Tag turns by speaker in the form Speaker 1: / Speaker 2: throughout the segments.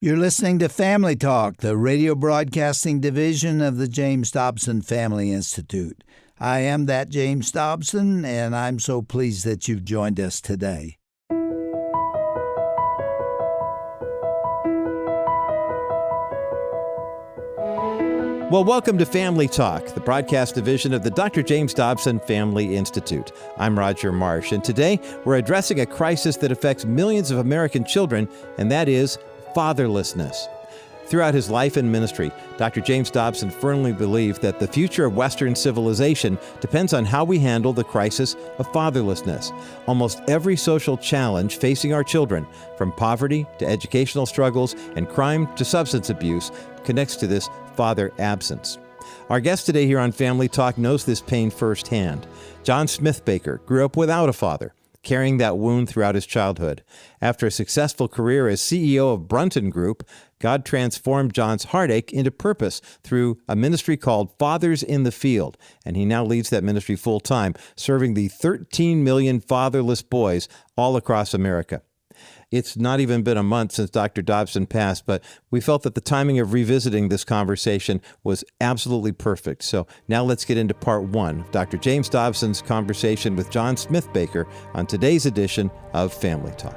Speaker 1: You're listening to Family Talk, the radio broadcasting division of the James Dobson Family Institute. I am that James Dobson, and I'm so pleased that you've joined us today.
Speaker 2: Well, welcome to Family Talk, the broadcast division of the Dr. James Dobson Family Institute. I'm Roger Marsh, and today we're addressing a crisis that affects millions of American children, and that is fatherlessness. Throughout his life and ministry, Dr. James Dobson firmly believed that the future of Western civilization depends on how we handle the crisis of fatherlessness. Almost every social challenge facing our children, from poverty to educational struggles and crime to substance abuse, connects to this father absence. Our guest today here on Family Talk knows this pain firsthand. John Smithbaker grew up without a father, carrying that wound throughout his childhood. After a successful career as CEO of Brunton Group, God transformed John's heartache into purpose through a ministry called Fathers in the Field, and he now leads that ministry full-time, serving the 13 million fatherless boys all across America. It's not even been a month since Dr. Dobson passed, but we felt that the timing of revisiting this conversation was absolutely perfect. So now let's get into part one of Dr. James Dobson's conversation with John Smithbaker on today's edition of Family Talk.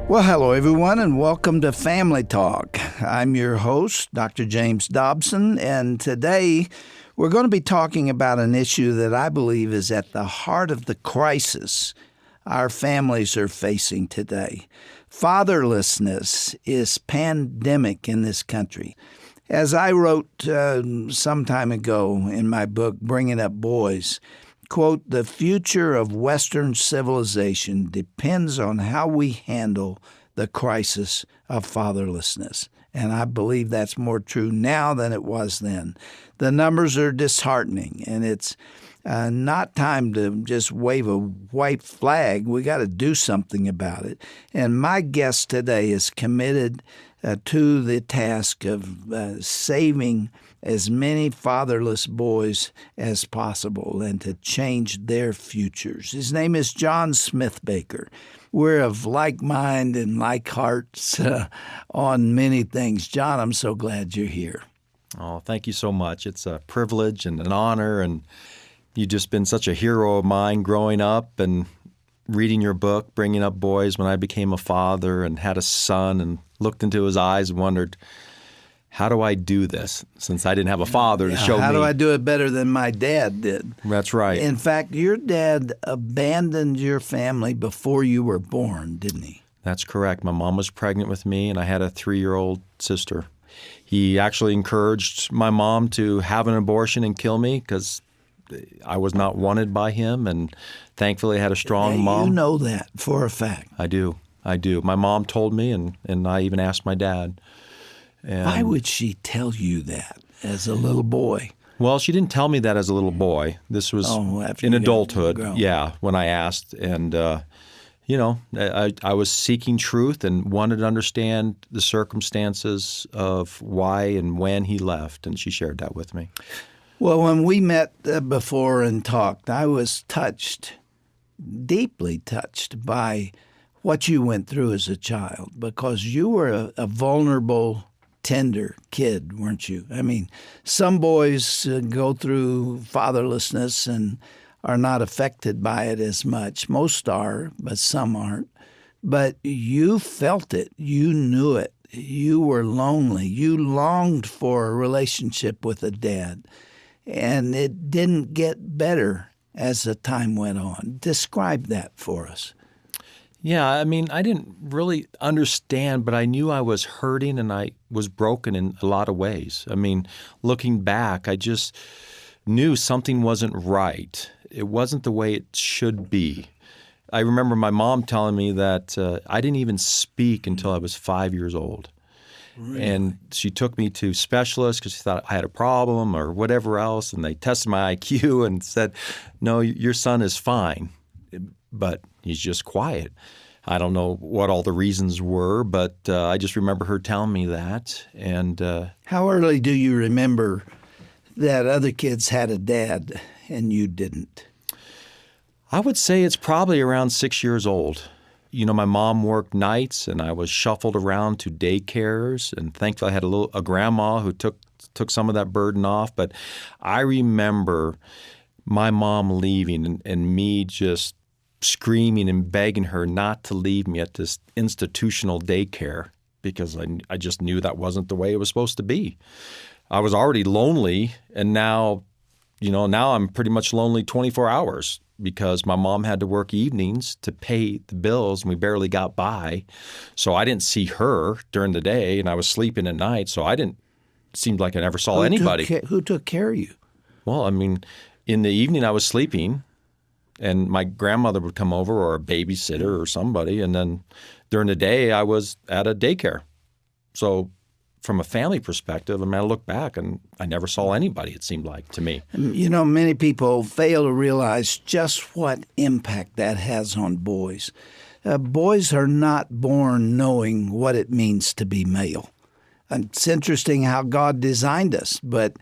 Speaker 1: Well, hello, everyone, and welcome to Family Talk. I'm your host, Dr. James Dobson, and today we're going to be talking about an issue that I believe is at the heart of the crisis our families are facing today. Fatherlessness is pandemic in this country. As I wrote some time ago in my book, Bringing Up Boys, quote, "The future of Western civilization depends on how we handle the crisis of fatherlessness." And I believe that's more true now than it was then. The numbers are disheartening, and it's not time to just wave a white flag. We got to do something about it. And my guest today is committed to the task of saving as many fatherless boys as possible and to change their futures. His name is John Smithbaker. We're of like mind and like hearts on many things. John, I'm so glad you're here.
Speaker 3: Oh, thank you so much. It's a privilege and an honor, and you've just been such a hero of mine growing up and reading your book, Bringing Up Boys, when I became a father and had a son and looked into his eyes and wondered, how do I do this since I didn't have a father to show me?
Speaker 1: How do I do it better than my dad did?
Speaker 3: That's right.
Speaker 1: In fact, your dad abandoned your family before you were born, didn't he?
Speaker 3: That's correct. My mom was pregnant with me, and I had a 3-year-old sister. He actually encouraged my mom to have an abortion and kill me because I was not wanted by him, and thankfully I had a strong mom.
Speaker 1: You know that for a fact.
Speaker 3: I do. My mom told me, and I even asked my dad. And
Speaker 1: why would she tell you that as a little boy?
Speaker 3: Well, she didn't tell me that as a little boy. This was in adulthood, when I asked. And, I was seeking truth and wanted to understand the circumstances of why and when he left, and she shared that with me.
Speaker 1: Well, when we met before and talked, I was touched, deeply touched by what you went through as a child, because you were a vulnerable, tender kid, weren't you? I mean, some boys go through fatherlessness and are not affected by it as much. Most are, but some aren't. But you felt it. You knew it. You were lonely. You longed for a relationship with a dad. And it didn't get better as the time went on. Describe that for us.
Speaker 3: Yeah, I mean, I didn't really understand, but I knew I was hurting and I was broken in a lot of ways. I mean, looking back, I just knew something wasn't right. It wasn't the way it should be. I remember my mom telling me that I didn't even speak until I was 5 years old. Really? And she took me to specialists because she thought I had a problem or whatever else, and they tested my IQ and said, no, your son is fine, but he's just quiet. I don't know what all the reasons were, but I just remember her telling me that. And
Speaker 1: how early do you remember that other kids had a dad and you didn't?
Speaker 3: I would say it's probably around 6 years old. my mom worked nights, and I was shuffled around to daycares, and thankfully I had a grandma who took some of that burden off. But I remember my mom leaving and me just screaming and begging her not to leave me at this institutional daycare because I just knew that wasn't the way it was supposed to be. I was already lonely, and now I'm pretty much lonely 24 hours because my mom had to work evenings to pay the bills, and we barely got by. So I didn't see her during the day, and I was sleeping at night, so seemed like I never saw anybody.
Speaker 1: Who took care of you?
Speaker 3: Well, I mean, in the evening I was sleeping, and my grandmother would come over, or a babysitter or somebody, and then during the day I was at a daycare. So from a family perspective, I mean, I look back and I never saw anybody, it seemed like to me.
Speaker 1: Many people fail to realize just what impact that has on boys. Boys are not born knowing what it means to be male. It's interesting how God designed us, but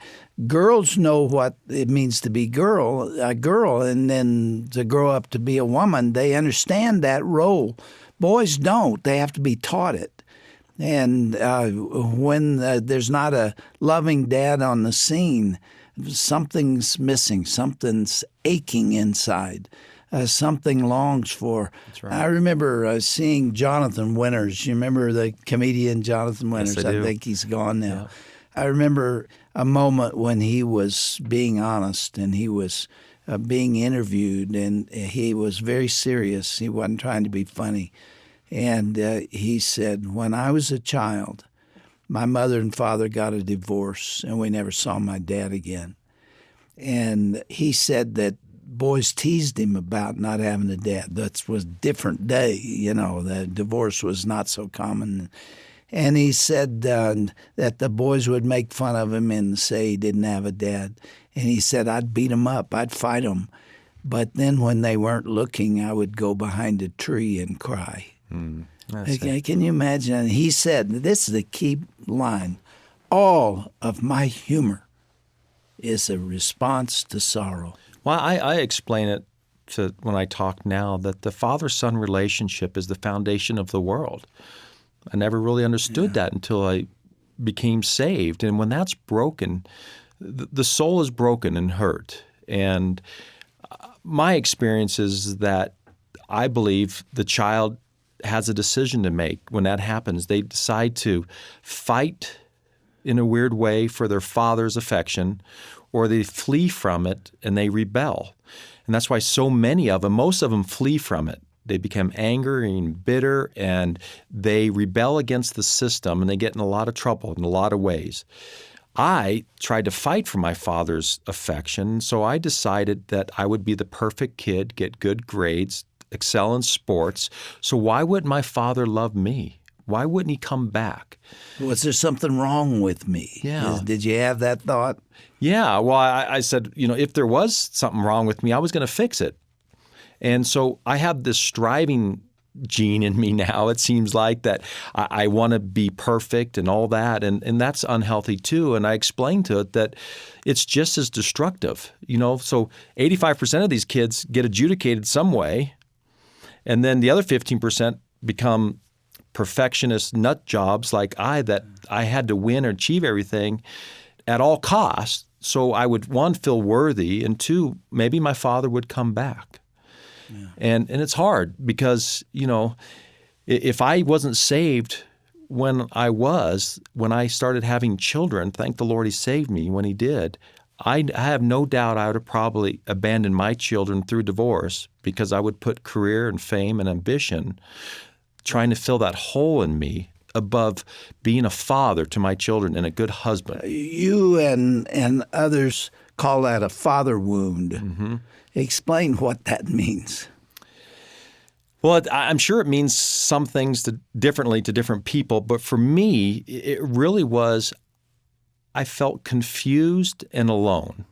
Speaker 1: girls know what it means to be a girl, and then to grow up to be a woman, they understand that role. Boys don't. They have to be taught it. And when there's not a loving dad on the scene, something's missing, something's aching inside, something longs for.
Speaker 3: That's right.
Speaker 1: I remember seeing Jonathan Winters. You remember the comedian Jonathan Winters?
Speaker 3: Yes, I do.
Speaker 1: think he's gone now.
Speaker 3: Yeah.
Speaker 1: I remember a moment when he was being honest and he was being interviewed, and he was very serious. He wasn't trying to be funny. And he said, when I was a child, my mother and father got a divorce, and we never saw my dad again. And he said that boys teased him about not having a dad. That was a different day, the divorce was not so common. And he said that the boys would make fun of him and say he didn't have a dad. And he said, I'd beat him up, I'd fight him. But then when they weren't looking, I would go behind a tree and cry. Can you imagine? And he said, this is the key line, all of my humor is a response to sorrow.
Speaker 3: Well, I explain it when I talk now that the father-son relationship is the foundation of the world. I never really understood that until I became saved. And when that's broken, the soul is broken and hurt. And my experience is that I believe the child has a decision to make when that happens. They decide to fight in a weird way for their father's affection, or they flee from it and they rebel. And that's why so many of them, most of them flee from it. They become angry and bitter, and they rebel against the system, and they get in a lot of trouble in a lot of ways. I tried to fight for my father's affection, so I decided that I would be the perfect kid, get good grades, excel in sports. So why wouldn't my father love me? Why wouldn't he come back?
Speaker 1: Was there something wrong with me?
Speaker 3: Yeah.
Speaker 1: Did you have that thought?
Speaker 3: Yeah. Well, I said, if there was something wrong with me, I was going to fix it. And so I have this striving gene in me now. It seems like that I want to be perfect and all that, and that's unhealthy too. And I explained to it that it's just as destructive. So 85% of these kids get adjudicated some way, and then the other 15% become perfectionist nut jobs like that I had to win or achieve everything at all costs. So I would, one, feel worthy, and two, maybe my father would come back. Yeah. And it's hard because, if I wasn't saved when I started having children, thank the Lord he saved me when he did, I have no doubt I would have probably abandoned my children through divorce because I would put career and fame and ambition trying to fill that hole in me above being a father to my children and a good husband.
Speaker 1: You and others call that a father wound. Mm-hmm. Explain what that means.
Speaker 3: Well, I'm sure it means some things differently to different people, but for me, it really was I felt confused and alone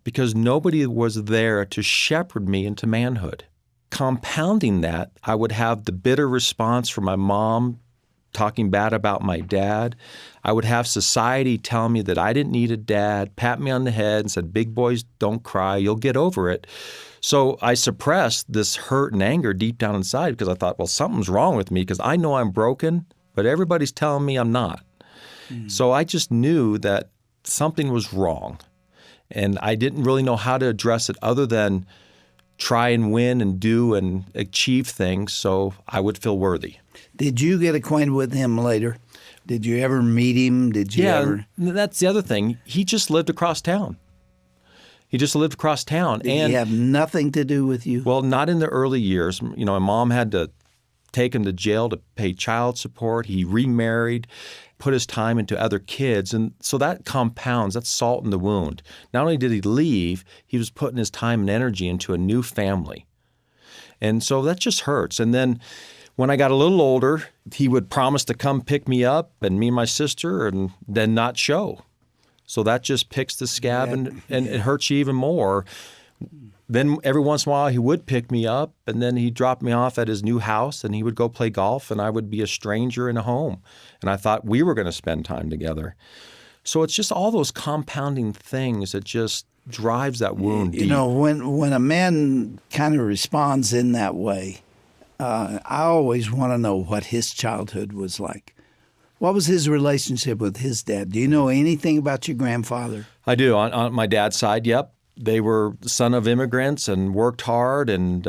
Speaker 3: because nobody was there to shepherd me into manhood. Compounding that, I would have the bitter response from my mom talking bad about my dad. I would have society tell me that I didn't need a dad, pat me on the head and said, big boys don't cry, you'll get over it. So I suppressed this hurt and anger deep down inside because I thought, well, something's wrong with me because I know I'm broken, but everybody's telling me I'm not. So I just knew that something was wrong. And I didn't really know how to address it other than try and win and do and achieve things so I would feel worthy.
Speaker 1: Did you get acquainted with him later? Did you ever meet him? Did you ever?
Speaker 3: That's the other thing. He just lived across town.
Speaker 1: Did he have nothing to do with you?
Speaker 3: Well, not in the early years. You know, my mom had to take him to jail to pay child support. He remarried, put his time into other kids. And so that compounds, that's salt in the wound. Not only did he leave, he was putting his time and energy into a new family. And so that just hurts. And then when I got a little older, he would promise to come pick me up and me and my sister and then not show. So that just picks the scab and it hurts you even more. Then every once in a while he would pick me up and then he'd drop me off at his new house and he would go play golf and I would be a stranger in a home. And I thought we were going to spend time together. So it's just all those compounding things that just drives that wound deep.
Speaker 1: You know, when a man kind of responds in that way, I always want to know what his childhood was like. What was his relationship with his dad? Do you know anything about your grandfather?
Speaker 3: I do. On my dad's side, yep. They were son of immigrants and worked hard, and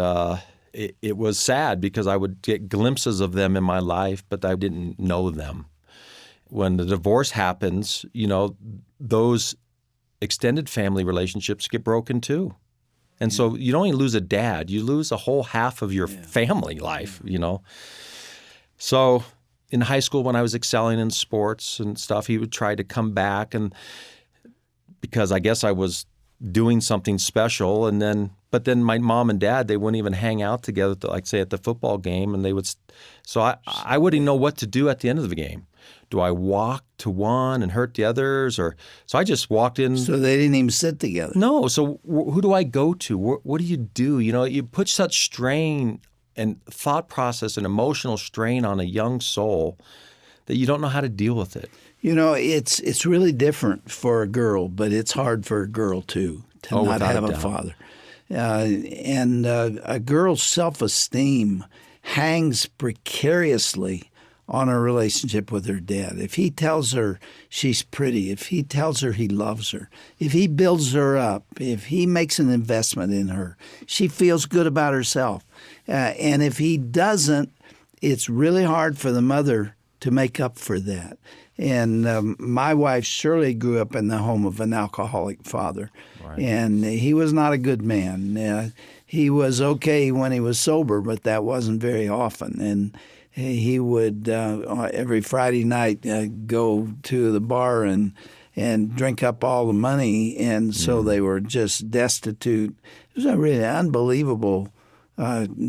Speaker 3: it was sad because I would get glimpses of them in my life, but I didn't know them. When the divorce happens, you know, those extended family relationships get broken too. And so you don't only lose a dad, you lose a whole half of your family life, you know. So in high school when I was excelling in sports and stuff, he would try to come back, and because I guess I was doing something special, but then my mom and dad, they wouldn't even hang out together, like say at the football game, and they would. So I wouldn't know what to do at the end of the game. Do I walk to one and hurt the others, or so I just walked in.
Speaker 1: So they didn't even sit together.
Speaker 3: No. So who do I go to? What do you do? You know, you put such strain and thought process and emotional strain on a young soul that you don't know how to deal with it.
Speaker 1: You know, it's really different for a girl, but it's hard for a girl too to not have a father. And a girl's self-esteem hangs precariously on her relationship with her dad. If he tells her she's pretty, if he tells her he loves her, if he builds her up, if he makes an investment in her, she feels good about herself. And if he doesn't, it's really hard for the mother to make up for that. And my wife Shirley grew up in the home of an alcoholic father. Right. And he was not a good man. He was okay when he was sober, but that wasn't very often. And he would every Friday night go to the bar and drink up all the money, and so they were just destitute. It was a really unbelievable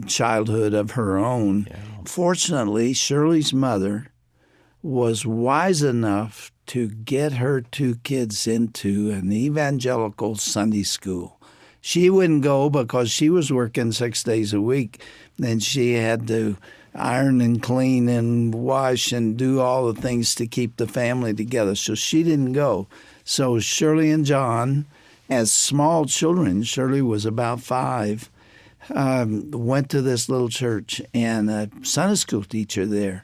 Speaker 1: childhood of her own. Yeah. Fortunately, Shirley's mother was wise enough to get her two kids into an evangelical Sunday school. She wouldn't go because she was working 6 days a week, and she had to iron and clean and wash and do all the things to keep the family together. So she didn't go. So Shirley and John, as small children, Shirley was about 5, went to this little church, and a Sunday school teacher there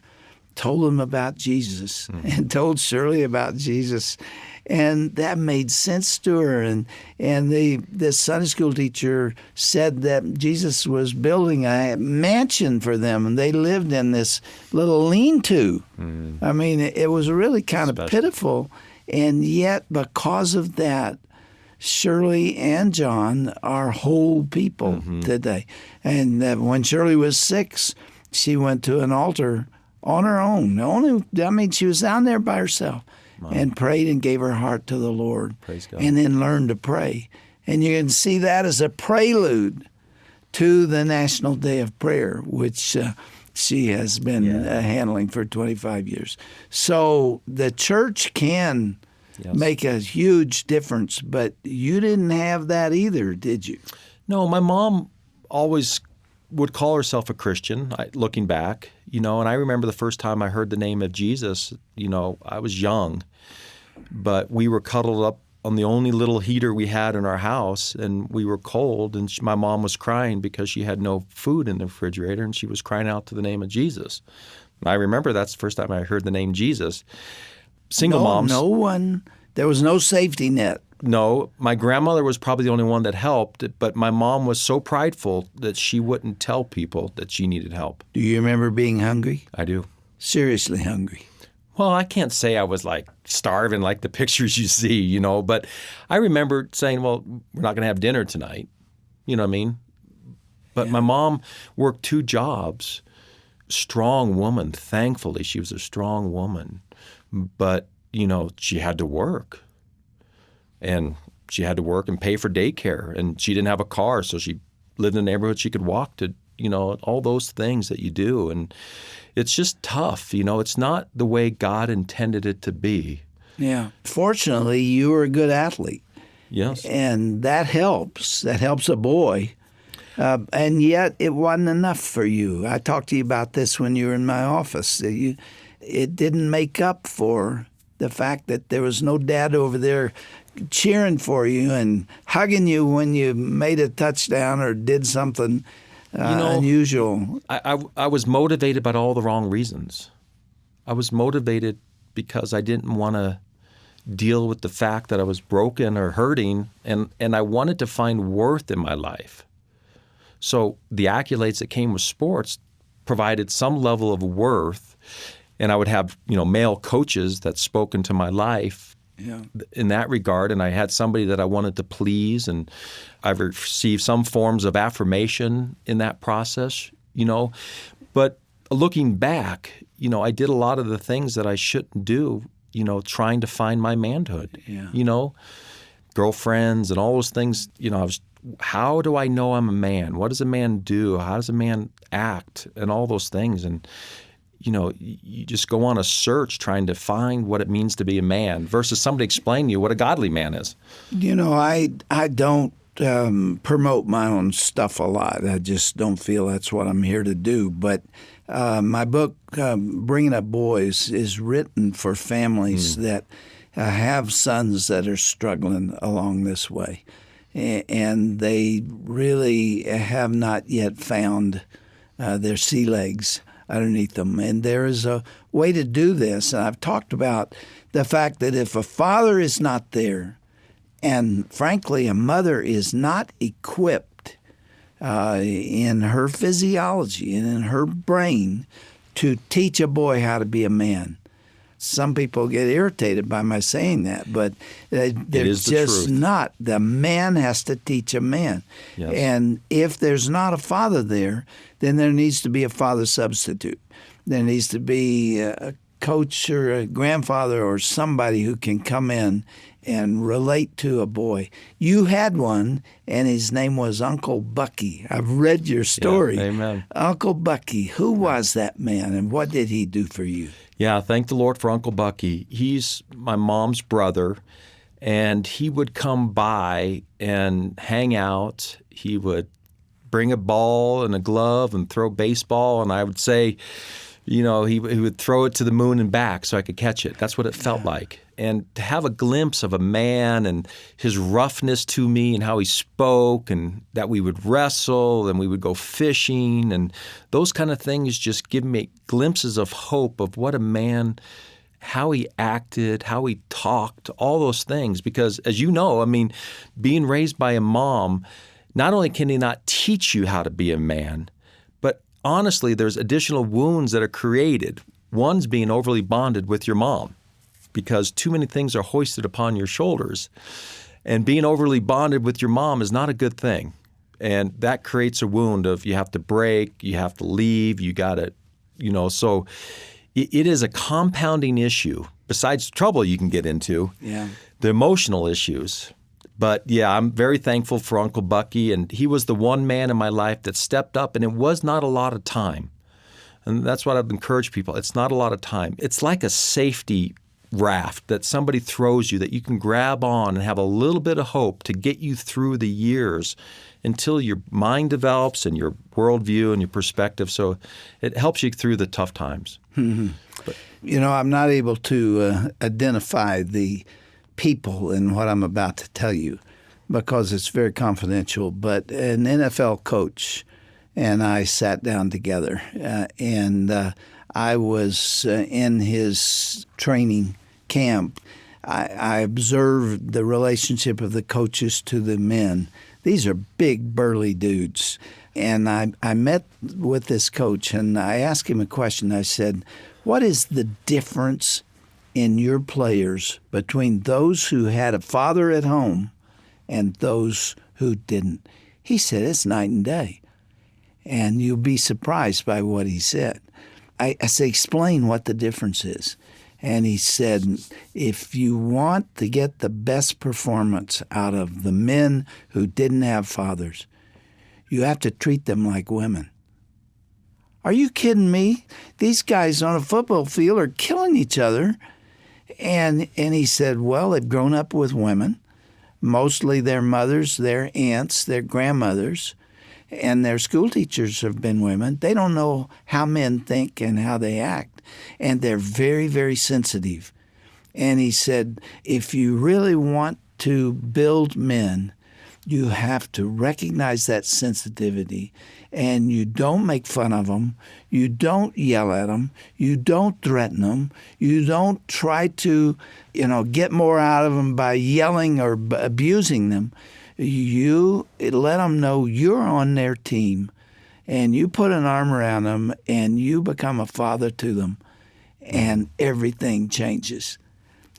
Speaker 1: told them about Jesus and told Shirley about Jesus. And that made sense to her. And the Sunday school teacher said that Jesus was building a mansion for them, and they lived in this little lean-to. I mean, it was really kind of pitiful. And yet, because of that, Shirley and John are whole people today. And when Shirley was 6, she went to an altar on her own. She was down there by herself. Wow. And prayed and gave her heart to the Lord.
Speaker 3: Praise God.
Speaker 1: And then learned to pray. And you can see that as a prelude to the National Day of Prayer, which she has been handling for 25 years. So the church can make a huge difference, but you didn't have that either, did you?
Speaker 3: No, my mom always would call herself a Christian, looking back, and I remember the first time I heard the name of Jesus, I was young, but we were cuddled up on the only little heater we had in our house, and we were cold, and my mom was crying because she had no food in the refrigerator, and she was crying out to the name of Jesus. And I remember that's the first time I heard the name Jesus. Single moms.
Speaker 1: No one. There was no safety net.
Speaker 3: No, my grandmother was probably the only one that helped, but my mom was so prideful that she wouldn't tell people that she needed help.
Speaker 1: Do you remember being hungry?
Speaker 3: I do.
Speaker 1: Seriously hungry?
Speaker 3: Well, I can't say I was like starving like the pictures you see, but I remember saying, well, we're not going to have dinner tonight. You know what I mean? But my mom worked 2 jobs. Strong woman. Thankfully, she was a strong woman. But, she had to work. And she had to work and pay for daycare. And she didn't have a car, so she lived in a neighborhood she could walk to, all those things that you do. And it's just tough. It's not the way God intended it to be.
Speaker 1: Yeah. Fortunately, you were a good athlete.
Speaker 3: Yes.
Speaker 1: And that helps. That helps a boy. And yet it wasn't enough for you. I talked to you about this when you were in my office. It didn't make up for the fact that there was no dad over there cheering for you and hugging you when you made a touchdown or did something unusual.
Speaker 3: I was motivated by all the wrong reasons. I was motivated because I didn't want to deal with the fact that I was broken or hurting, and I wanted to find worth in my life. So the accolades that came with sports provided some level of worth, and I would have male coaches that spoke into my life in that regard, and I had somebody that I wanted to please, and I've received some forms of affirmation in that process, But looking back, I did a lot of the things that I shouldn't do, trying to find my manhood, girlfriends and all those things, how do I know I'm a man? What does a man do? How does a man act? And all those things. And, you just go on a search trying to find what it means to be a man versus somebody explaining to you what a godly man is.
Speaker 1: I don't promote my own stuff a lot. I just don't feel that's what I'm here to do. But my book, Bringing Up Boys, is written for families that have sons that are struggling along this way. And they really have not yet found their sea legs underneath them. And there is a way to do this. And I've talked about the fact that if a father is not there, and frankly, a mother is not equipped in her physiology and in her brain to teach a boy how to be a man. Some people get irritated by my saying that, but they're just not. The man has to teach a man.
Speaker 3: Yes.
Speaker 1: And if there's not a father there, then there needs to be a father substitute. There needs to be a coach or a grandfather or somebody who can come in and relate to a boy. You had one, and his name was Uncle Bucky. I've read your story.
Speaker 3: Yeah, amen.
Speaker 1: Uncle Bucky, who was that man, and what did he do for you?
Speaker 3: Yeah, thank the Lord for Uncle Bucky. He's my mom's brother, and he would come by and hang out. He would bring a ball and a glove and throw baseball, and I would say, he would throw it to the moon and back so I could catch it. That's what it felt like. And to have a glimpse of a man and his roughness to me and how he spoke, and that we would wrestle and we would go fishing, and those kind of things just give me glimpses of hope of what a man, how he acted, how he talked, all those things. Because as you know, being raised by a mom, not only can he not teach you how to be a man, but honestly, there's additional wounds that are created. One's being overly bonded with your mom, because too many things are hoisted upon your shoulders. And being overly bonded with your mom is not a good thing. And that creates a wound of you have to break, you have to leave, you got to, so it is a compounding issue. Besides trouble you can get into, the emotional issues. But yeah, I'm very thankful for Uncle Bucky, and he was the one man in my life that stepped up, and it was not a lot of time. And that's what I've encouraged people. It's not a lot of time. It's like a safety raft that somebody throws you that you can grab on and have a little bit of hope to get you through the years until your mind develops and your worldview and your perspective. So it helps you through the tough times.
Speaker 1: I'm not able to identify the people in what I'm about to tell you because it's very confidential, but an NFL coach and I sat down together, and I was in his training camp. I observed the relationship of the coaches to the men. These are big, burly dudes. And I met with this coach, and I asked him a question. I said, what is the difference in your players between those who had a father at home and those who didn't? He said, it's night and day. And you'll be surprised by what he said. I said, explain what the difference is. And he said, if you want to get the best performance out of the men who didn't have fathers, you have to treat them like women. Are you kidding me? These guys on a football field are killing each other. And he said, well, they've grown up with women, mostly their mothers, their aunts, their grandmothers, and their school teachers have been women. They don't know how men think and how they act, and they're very, very sensitive. And he said, if you really want to build men, you have to recognize that sensitivity, and you don't make fun of them. You don't yell at them. You don't threaten them. You don't try to, get more out of them by yelling or abusing them. You let them know you're on their team, and you put an arm around them, and you become a father to them, and everything changes.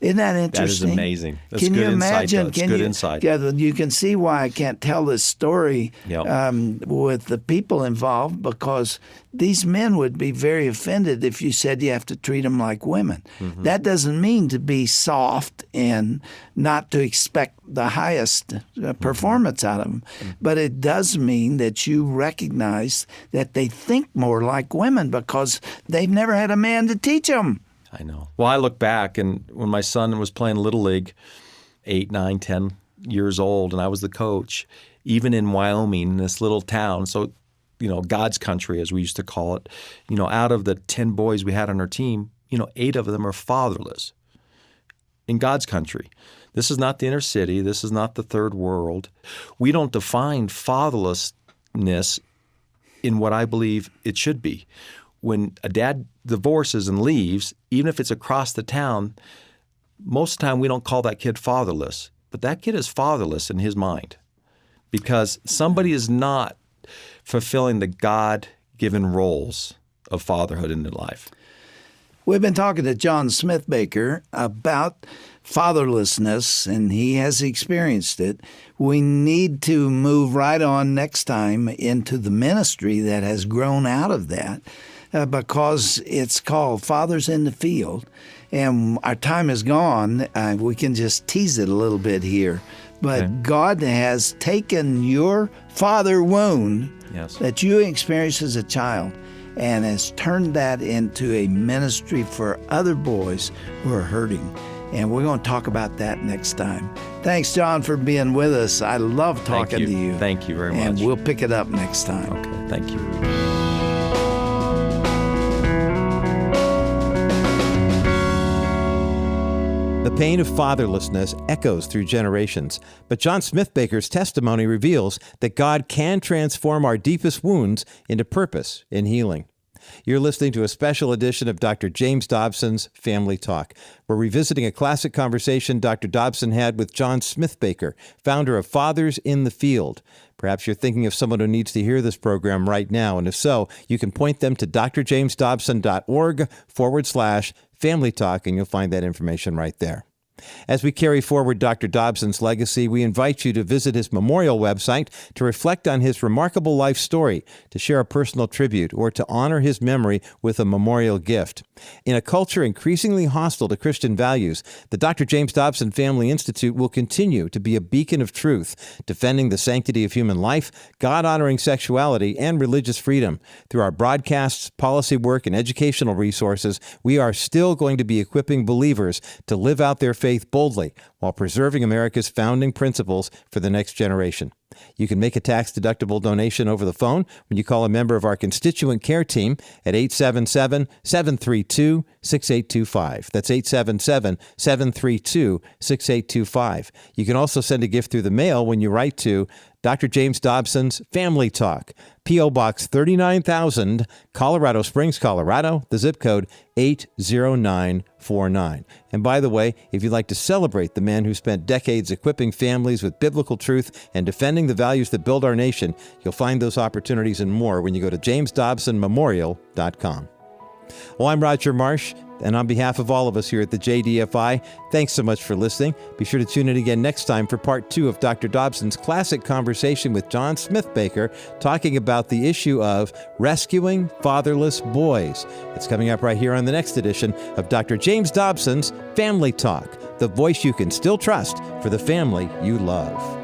Speaker 1: Isn't that interesting?
Speaker 3: That is amazing. That's
Speaker 1: can
Speaker 3: good
Speaker 1: you imagine?
Speaker 3: Insight, good insight.
Speaker 1: Yeah, you can see why I can't tell this story
Speaker 3: Yep.
Speaker 1: With the people involved, because these men would be very offended if you said you have to treat them like women. Mm-hmm. That doesn't mean to be soft and not to expect the highest performance out of them, but it does mean that you recognize that they think more like women because they've never had a man to teach them.
Speaker 3: I know. Well, I look back, and when my son was playing Little League, 8, 9, 10 years old, and I was the coach, even in Wyoming, this little town, so, God's country, as we used to call it, out of the 10 boys we had on our team, 8 of them are fatherless in God's country. This is not the inner city. This is not the third world. We don't define fatherlessness in what I believe it should be. When a dad divorces and leaves, even if it's across the town, most of the time we don't call that kid fatherless. But that kid is fatherless in his mind because somebody is not fulfilling the God-given roles of fatherhood in their life.
Speaker 1: We've been talking to John Smithbaker about fatherlessness, and he has experienced it. We need to move right on next time into the ministry that has grown out of that. Because it's called Fathers in the Field, and our time is gone. We can just tease it a little bit here. But okay. God has taken your father wound that you experienced as a child and has turned that into a ministry for other boys who are hurting. And we're going to talk about that next time. Thanks, John, for being with us. I love talking to you.
Speaker 3: Thank you very much.
Speaker 1: And we'll pick it up next time.
Speaker 3: Okay, thank you.
Speaker 2: The pain of fatherlessness echoes through generations, but John Smithbaker's testimony reveals that God can transform our deepest wounds into purpose in healing. You're listening to a special edition of Dr. James Dobson's Family Talk. We're revisiting a classic conversation Dr. Dobson had with John Smithbaker, founder of Fathers in the Field. Perhaps you're thinking of someone who needs to hear this program right now, and if so, you can point them to drjamesdobson.org/Family Talk, and you'll find that information right there. As we carry forward Dr. Dobson's legacy, we invite you to visit his memorial website to reflect on his remarkable life story, to share a personal tribute, or to honor his memory with a memorial gift. In a culture increasingly hostile to Christian values, the Dr. James Dobson Family Institute will continue to be a beacon of truth, defending the sanctity of human life, God-honoring sexuality, and religious freedom. Through our broadcasts, policy work, and educational resources, we are still going to be equipping believers to live out their faith boldly while preserving America's founding principles for the next generation. You can make a tax-deductible donation over the phone when you call a member of our constituent care team at 877-732-6825. That's 877-732-6825. You can also send a gift through the mail when you write to Dr. James Dobson's Family Talk, P.O. Box 39,000, Colorado Springs, Colorado, the zip code 80949. And by the way, if you'd like to celebrate the man who spent decades equipping families with biblical truth and defending the values that build our nation, you'll find those opportunities and more when you go to jamesdobsonmemorial.com. Well, I'm Roger Marsh, and on behalf of all of us here at the JDFI, thanks so much for listening. Be sure to tune in again next time for part 2 of Dr. Dobson's classic conversation with John Smithbaker, talking about the issue of rescuing fatherless boys. It's coming up right here on the next edition of Dr. James Dobson's Family Talk, the voice you can still trust for the family you love.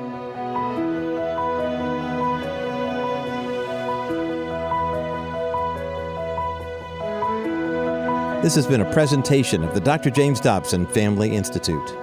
Speaker 2: This has been a presentation of the Dr. James Dobson Family Institute.